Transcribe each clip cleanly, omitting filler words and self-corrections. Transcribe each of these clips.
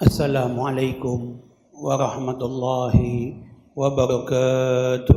Assalamualaikum warahmatullahi wabarakatuh.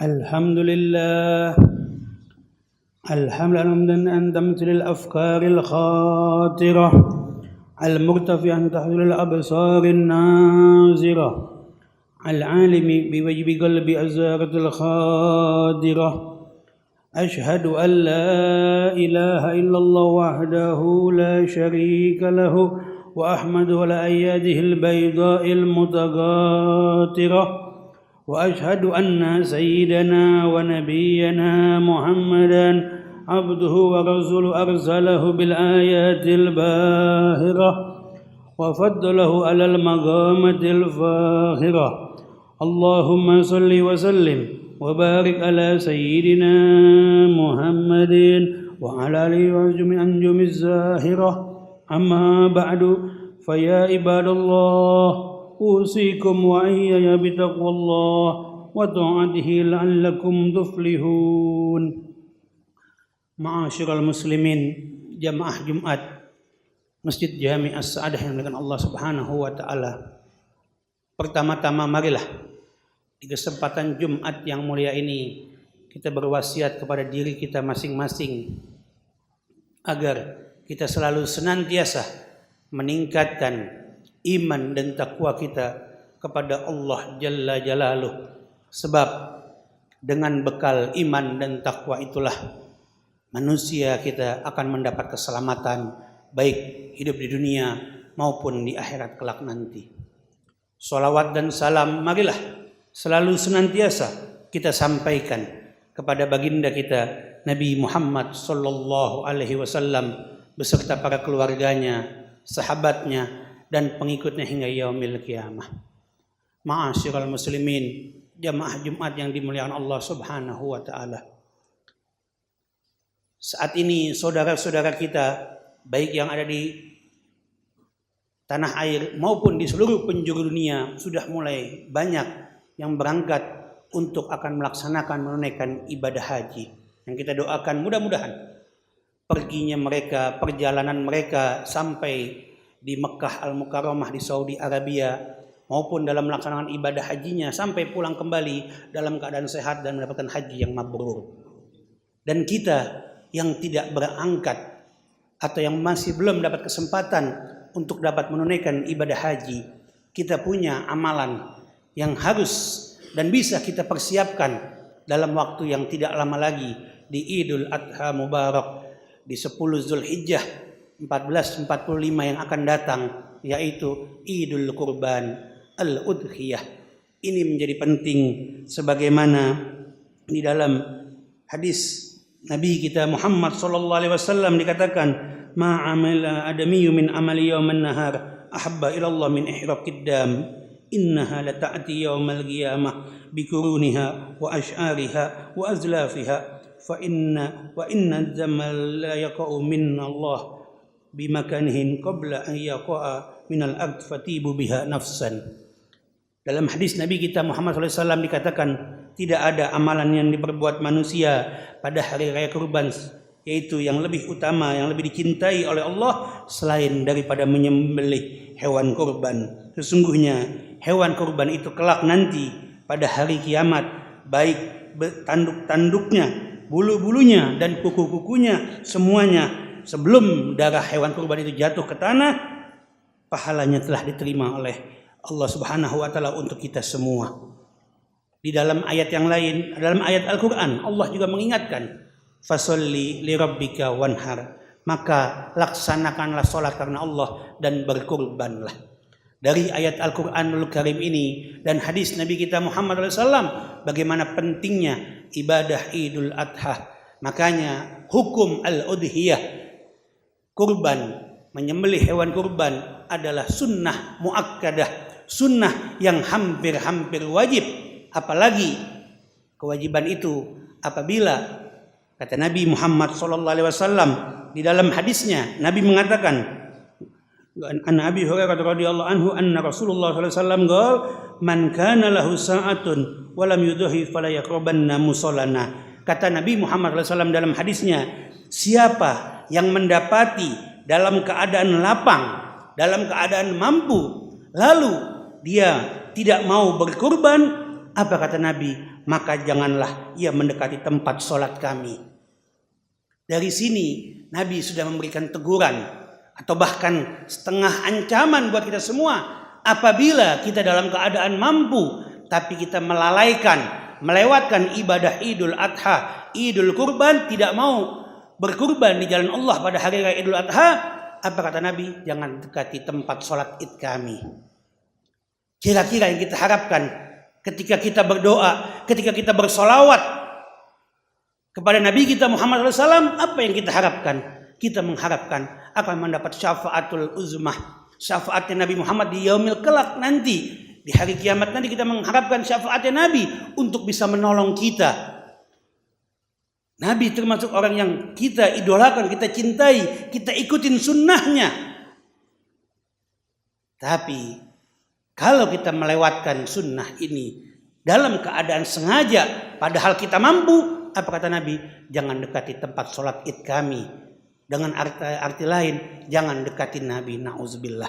Alhamdulillah hamdan an tamthil al-afkar al-khatirah al-murtafi'an tahwil al-absar an-nazirah العالم بوجب قلب أزارة الخادرة أشهد أن لا إله إلا الله وحده لا شريك له وأحمد على أياده البيضاء المتقاطرة وأشهد أن سيدنا ونبينا محمدا عبده ورسوله أرسله بالآيات الباهرة وفضله على المقامة الفاخرة اللهم صل وسلم وبارك على سيدنا محمد وعلى آله وصحبه أنجم الزاهرة أما بعد فيا عباد الله أوصيكم وإياي بتقوى الله وطاعته لعلكم تفلحون. Ma'asyiral muslimin, jamaah Jumat Masjid Jami' As-Sa'adah yang dimuliakan Allah Subhanahu wa taala. Pertama-tama marilah di kesempatan Jumat yang mulia ini kita berwasiat kepada diri kita masing-masing agar kita selalu senantiasa meningkatkan iman dan takwa kita kepada Allah Jalla Jalaluh. Sebab dengan bekal iman dan takwa itulah manusia kita akan mendapat keselamatan baik hidup di dunia maupun di akhirat kelak nanti. Salawat dan salam marilah selalu senantiasa kita sampaikan kepada baginda kita Nabi Muhammad sallallahu alaihi wasallam beserta para keluarganya, sahabatnya dan pengikutnya hingga yaumil qiyamah. Ma'asyiral muslimin, jamaah Jumat yang dimuliakan Allah Subhanahu wa taala. Saat ini saudara-saudara kita baik yang ada di tanah air maupun di seluruh penjuru dunia sudah mulai banyak yang berangkat untuk akan melaksanakan menunaikan ibadah haji. Yang kita doakan mudah-mudahan perginya mereka, perjalanan mereka sampai di Mekah Al-Mukarramah di Saudi Arabia maupun dalam melaksanakan ibadah hajinya sampai pulang kembali dalam keadaan sehat dan mendapatkan haji yang mabrur. Dan kita yang tidak berangkat atau yang masih belum dapat kesempatan untuk dapat menunaikan ibadah haji, kita punya amalan yang harus dan bisa kita persiapkan dalam waktu yang tidak lama lagi di Idul Adha Mubarak di 10 Zulhijjah 1445 yang akan datang, yaitu Idul Kurban Al-Udhiyah. Ini menjadi penting sebagaimana di dalam hadis Nabi kita Muhammad sallallahu alaihi wasallam dikatakan, ma amila adamiyyu min amali yawman nahar ahabba ila Allah min ihraqid dam innaha la ta'ti yawmal qiyamah bikuruniha wa ash'ariha wa azlafiha fa inna az-zamal la yaqa'u min Allah bimakanihin qabla an yaqa'a min al-ard fatibu biha nafsan. Dalam hadis Nabi kita Muhammad SAW dikatakan, tidak ada amalan yang diperbuat manusia pada hari raya kurban, yaitu yang lebih utama, yang lebih dicintai oleh Allah selain daripada menyembelih hewan kurban. Sesungguhnya hewan kurban itu kelak nanti pada hari kiamat, baik tanduk-tanduknya, bulu-bulunya dan kuku-kukunya, semuanya sebelum darah hewan kurban itu jatuh ke tanah, pahalanya telah diterima oleh Allah Subhanahu wa taala untuk kita semua. Di dalam ayat yang lain, dalam ayat Al-Qur'an, Allah juga mengingatkan, fasolli li rabbika wanhar, maka laksanakanlah salat karena Allah dan berkurbanlah. Dari ayat Al-Qur'anul Karim ini dan hadis Nabi kita Muhammad SAW, bagaimana pentingnya ibadah Idul Adha. Makanya hukum al-udhiyah, kurban, menyembelih hewan kurban adalah sunnah muakkadah, sunnah yang hampir-hampir wajib. Apalagi kewajiban itu apabila, kata Nabi Muhammad SAW di dalam hadisnya, Nabi mengatakan, An Abi Hurairah radhiyallahu anhu anna Rasulullah sallallahu alaihi wasallam qala man kana lahu sa'atun wa lam yudhi fala yaqrabanna musallana. Kata Nabi Muhammad sallallahu alaihi wasallam dalam hadisnya, siapa yang mendapati dalam keadaan lapang, dalam keadaan mampu, lalu dia tidak mau berkurban, apa kata Nabi? Maka janganlah ia mendekati tempat sholat kami. Dari sini Nabi sudah memberikan teguran atau bahkan setengah ancaman buat kita semua. Apabila kita dalam keadaan mampu tapi kita melalaikan, melewatkan ibadah Idul Adha, Idul Kurban, tidak mau berkurban di jalan Allah pada hari raya Idul Adha, apa kata Nabi? Jangan dekati tempat sholat id kami. Kira-kira yang kita harapkan ketika kita berdoa, ketika kita bersolawat kepada Nabi kita Muhammad SAW, apa yang kita harapkan? Kita mengharapkan akan mendapat syafaatul uzmah, syafaatnya Nabi Muhammad di yaumil kelak nanti, di hari kiamat nanti. Kita mengharapkan syafaatnya Nabi untuk bisa menolong kita. Nabi termasuk orang yang kita idolakan, kita cintai, kita ikutin sunnahnya. Tapi kalau kita melewatkan sunnah ini dalam keadaan sengaja, padahal kita mampu, apa kata Nabi? Jangan dekati tempat sholat id kami. Dengan arti lain, jangan dekati Nabi. Na'udzubillah.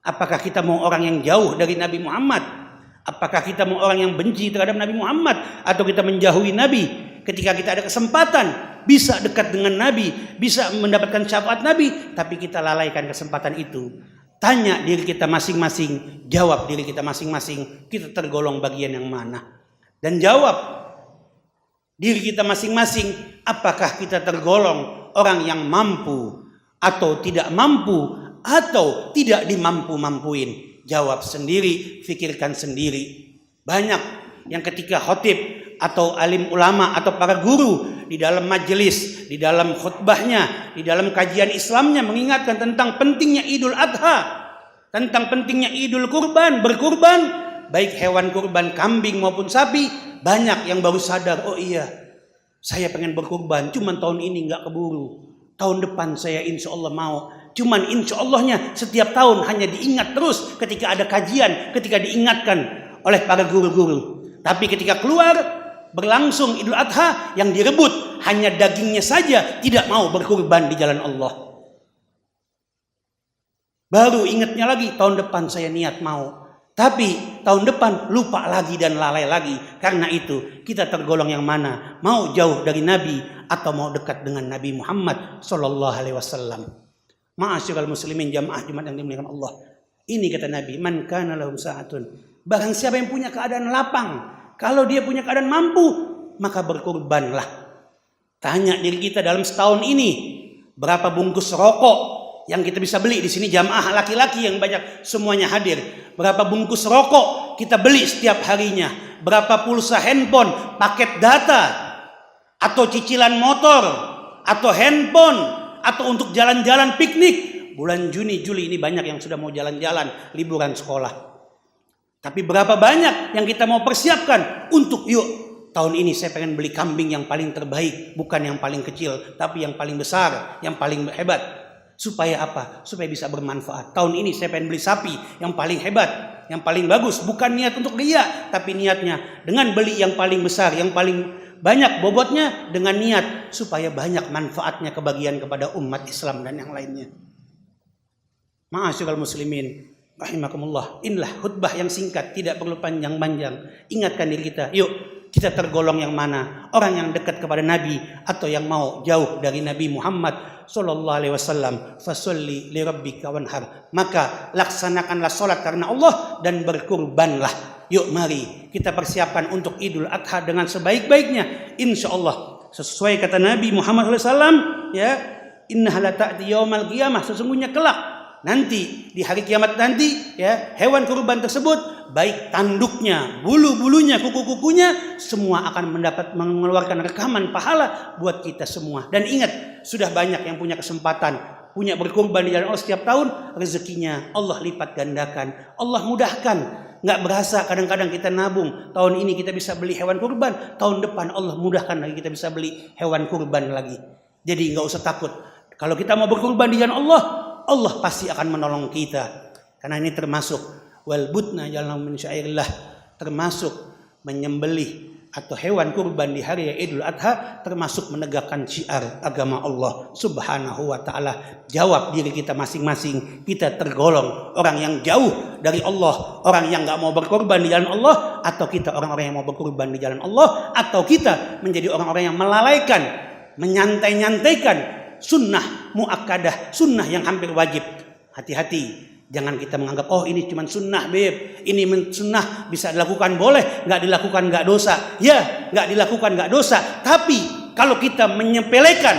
Apakah kita mau orang yang jauh dari Nabi Muhammad? Apakah kita mau orang yang benci terhadap Nabi Muhammad? Atau kita menjauhi Nabi? Ketika kita ada kesempatan bisa dekat dengan Nabi, bisa mendapatkan syafaat Nabi, tapi kita lalaikan kesempatan itu. Tanya diri kita masing-masing, jawab diri kita masing-masing, kita tergolong bagian yang mana? Dan jawab diri kita masing-masing, apakah kita tergolong orang yang mampu atau tidak mampu atau tidak dimampu-mampuin? Jawab sendiri, fikirkan sendiri. Banyak yang ketika khotib atau alim ulama atau para guru di dalam majelis, di dalam khutbahnya, di dalam kajian Islamnya mengingatkan tentang pentingnya Idul Adha, tentang pentingnya Idul Kurban, berkurban, baik hewan kurban kambing maupun sapi. Banyak yang baru sadar, oh iya, saya pengen berkurban, cuman tahun ini nggak keburu. Tahun depan saya insya Allah mau. Cuman insya Allahnya setiap tahun hanya diingat terus ketika ada kajian, ketika diingatkan oleh para guru-guru. Tapi ketika keluar berlangsung Idul Adha, yang direbut hanya dagingnya saja, tidak mau berkurban di jalan Allah. Baru ingatnya lagi, tahun depan saya niat mau. Tapi tahun depan lupa lagi dan lalai lagi. Karena itu kita tergolong yang mana? Mau jauh dari Nabi atau mau dekat dengan Nabi Muhammad sallallahu alaihi wasallam. Ma'asyiral muslimin jamaah Jumat yang dimuliakan Allah. Ini kata Nabi, man kana lahu sa'atun. Barang siapa yang punya keadaan lapang, kalau dia punya keadaan mampu, maka berkurbanlah. Tanya diri kita dalam setahun ini, berapa bungkus rokok yang kita bisa beli? Di sini jamaah laki-laki yang banyak semuanya hadir. Berapa bungkus rokok kita beli setiap harinya? Berapa pulsa handphone, paket data, atau cicilan motor, atau handphone, atau untuk jalan-jalan piknik? Bulan Juni, Juli ini banyak yang sudah mau jalan-jalan, liburan sekolah. Tapi berapa banyak yang kita mau persiapkan untuk yuk tahun ini saya pengen beli kambing yang paling terbaik, bukan yang paling kecil, tapi yang paling besar, yang paling hebat. Supaya apa? Supaya bisa bermanfaat. Tahun ini saya pengen beli sapi yang paling hebat, yang paling bagus. Bukan niat untuk riya, tapi niatnya dengan beli yang paling besar, yang paling banyak bobotnya, dengan niat supaya banyak manfaatnya kebagian kepada umat Islam dan yang lainnya. Ma'asyiral muslimin rahimakumullah. Inilah khutbah yang singkat, tidak perlu panjang-panjang. Ingatkan diri kita, yuk kita tergolong yang mana? Orang yang dekat kepada Nabi atau yang mau jauh dari Nabi Muhammad sallallahu alaihi wasallam. Fasolli li rabbika wanhar. Maka laksanakanlah salat karena Allah dan berkurbanlah. Yuk mari kita persiapkan untuk Idul Adha dengan sebaik-baiknya. Insyaallah sesuai kata Nabi Muhammad sallallahu alaihi wasallam, ya, innaha la ta'ti yaumal qiyamah, sesungguhnya kelak nanti di hari kiamat nanti, ya, hewan kurban tersebut baik tanduknya, bulu-bulunya, kuku-kukunya semua akan mengeluarkan rekaman pahala buat kita semua. Dan ingat, sudah banyak yang punya kesempatan punya berkurban di jalan Allah setiap tahun, rezekinya Allah lipat gandakan, Allah mudahkan. Nggak berasa kadang-kadang kita nabung, tahun ini kita bisa beli hewan kurban, tahun depan Allah mudahkan lagi kita bisa beli hewan kurban lagi. Jadi nggak usah takut. Kalau kita mau berkurban di jalan Allah, Allah pasti akan menolong kita. Karena ini termasuk wal budna jalan min syairillah, termasuk menyembelih atau hewan kurban di hari Idul Adha, termasuk menegakkan syiar agama Allah Subhanahu wa taala. Jawab diri kita masing-masing, kita tergolong orang yang jauh dari Allah, orang yang enggak mau berkorban di jalan Allah, atau kita orang-orang yang mau berkorban di jalan Allah, atau kita menjadi orang-orang yang melalaikan, menyantai-nyantaikan sunnah muakkadah, sunnah yang hampir wajib. Hati-hati, jangan kita menganggap oh ini cuma sunnah beb, ini sunnah bisa dilakukan boleh, nggak dilakukan nggak dosa. Ya, nggak dilakukan nggak dosa. Tapi kalau kita menyepelekan,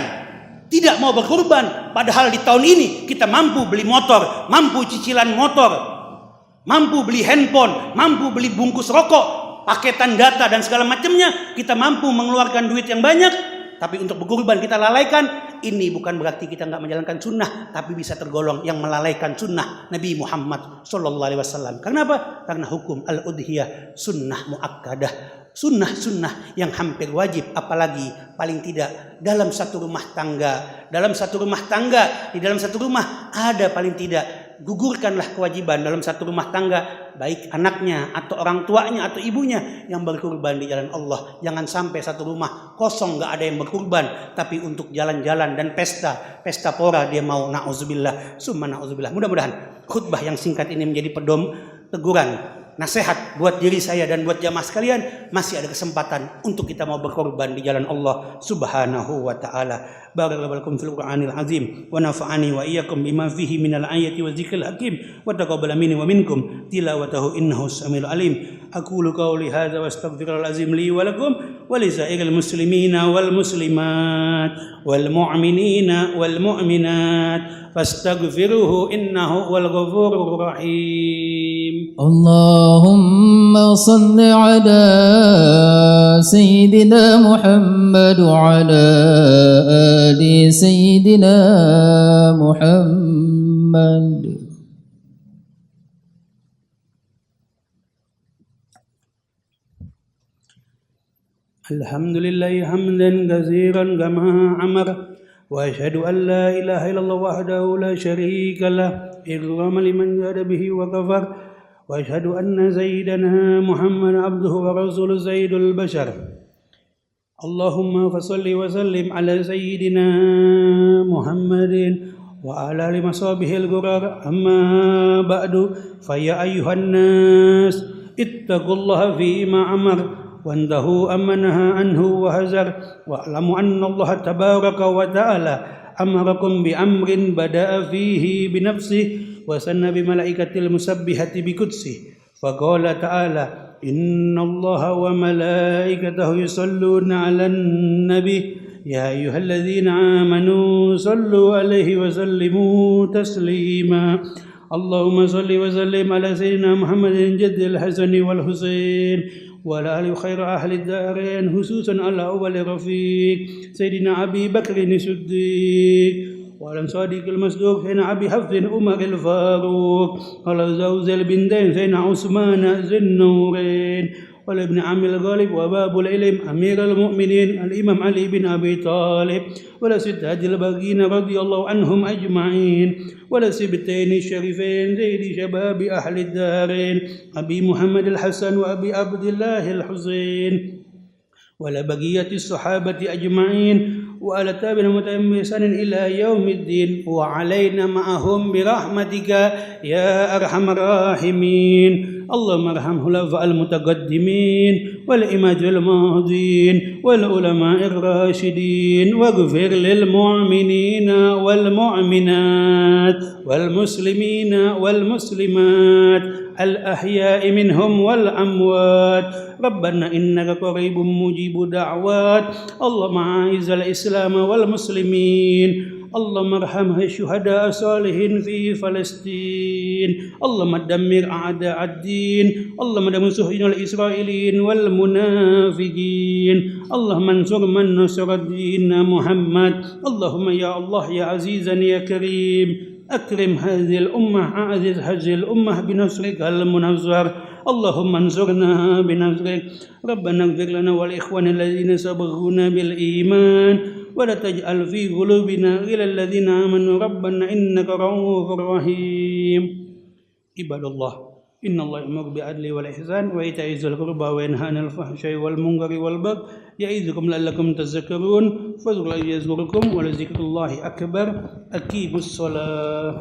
tidak mau berkorban, padahal di tahun ini kita mampu beli motor, mampu cicilan motor, mampu beli handphone, mampu beli bungkus rokok, paketan data dan segala macamnya, kita mampu mengeluarkan duit yang banyak, tapi untuk berkorban kita lalaikan. Ini bukan berarti kita nggak menjalankan sunnah, tapi bisa tergolong yang melalaikan sunnah Nabi Muhammad SAW. Kenapa? Karena hukum al-udhiyah sunnah muakkadah, sunnah-sunnah yang hampir wajib, apalagi paling tidak dalam satu rumah tangga. Dalam satu rumah tangga, di dalam satu rumah ada paling tidak, gugurkanlah kewajiban dalam satu rumah tangga, baik anaknya atau orang tuanya atau ibunya yang berkurban di jalan Allah. Jangan sampai satu rumah kosong nggak ada yang berkurban, tapi untuk jalan-jalan dan pesta pora dia mau, na'udzubillah summa na'udzubillah. Mudah-mudahan khutbah yang singkat ini menjadi teguran, nasihat buat diri saya dan buat jamaah sekalian. Masih ada kesempatan untuk kita mau berkorban di jalan Allah Subhanahu wa taala. Barakallahu fil Qur'anil azim wa nafa'ani wa iyyakum bima fihi minal ayati wa dzikril hakim wa taqabbal minni wa minkum tilawatahu innahu samiul alim. Aqulu qawli hadza wa astaghfirul azim li wa lakum wa li sa'iril muslimina wal muslimat wal mu'minina wal mu'minat fastaghfiruhu innahu wal ghafurur rahim. Allahumma salli ala sayyidina Muhammad wa ala ali sayyidina Muhammad. Alhamdulillah hamdan katsiran kama amara wa asyhadu an la ilaha illallah wahdahu la syarika lah ikraman liman jada bihi wa kafar wa asyhadu anna sayyidana Muhammad abduhu wa rasuluhu sayyidul bashar. Allahumma fasalli wa sallim ala sayyidina Muhammadin wa ala alihi washabihil ghurar. Amma ba'du, fa ya ayyuhan nas ittaqullaha fima amar وانتهوا أما نهى عنه وهزر واعلموا أن الله تبارك وتعالى أمركم بأمر بدأ فيه بنفسه وسن بملائكة المسبحة بقدسه فقال تعالى إن الله وملائكته يصلون على النبي يا أيها الذين آمنوا صلوا عليه وسلموا تسليما اللهم صل وسلم على سيدنا محمد جد الحسن والحسين وعلى آله خير أهل الدارين خصوصا على أول رفيق سيدنا أبي بكر الصديق وعلى صادق المصدوق سيدنا أبي حفص عمر الفاروق وعلى زوج البنتين سيدنا عثمان ذي النورين وعلى ابن عم الغالب وباب العلم أمير المؤمنين الإمام علي بن أبي طالب وعلى ستة الباقين رضي الله عنهم أجمعين ولا سبتين الشريفين زيد شباب أهل الدارين أبي محمد الحسن وأبي عبد الله الحسين ولا بقية الصحابة أجمعين وعلى تابعين متأمسا إلى يوم الدين وعلينا معهم برحمتك يا أرحم الراحمين. اللهم ارحم خلفاء المتقدمين والإمام الماضين والعلماء الراشدين واغفر للمؤمنين والمؤمنات والمسلمين والمسلمات الأحياء منهم والأموات. ربنا إنك قريب مجيب دعوات. اللهم أعز الإسلام والمسلمين. اللهم ارحم الشهداء الصالحين في فلسطين. اللهم دمر أعداء الدين. اللهم دمر صهيون الإسرائيليين والمنافقين. اللهم انصر من نصر الدين محمد. اللهم يا الله يا عزيزا يا كريم أكرم هذه الأمة أعزز هذه الأمة بنصرك المنصر. اللهم انصرنا بنصرك. ربنا اغفر لنا والإخوان الذين سبقونا بالإيمان ولا تجعل في قلوبنا غلا للذين آمنوا ربنا إنك رؤوف رحيم. عباد الله إن الله يأمر بالعدل والإحسان وإيتاء ذي القربى وينهى عن الفحشاء والمنكر والبغي يعظكم لعلكم تذكرون فاذكروا الله يذكركم ولذكر الله أكبر. أقيموا الصلاة.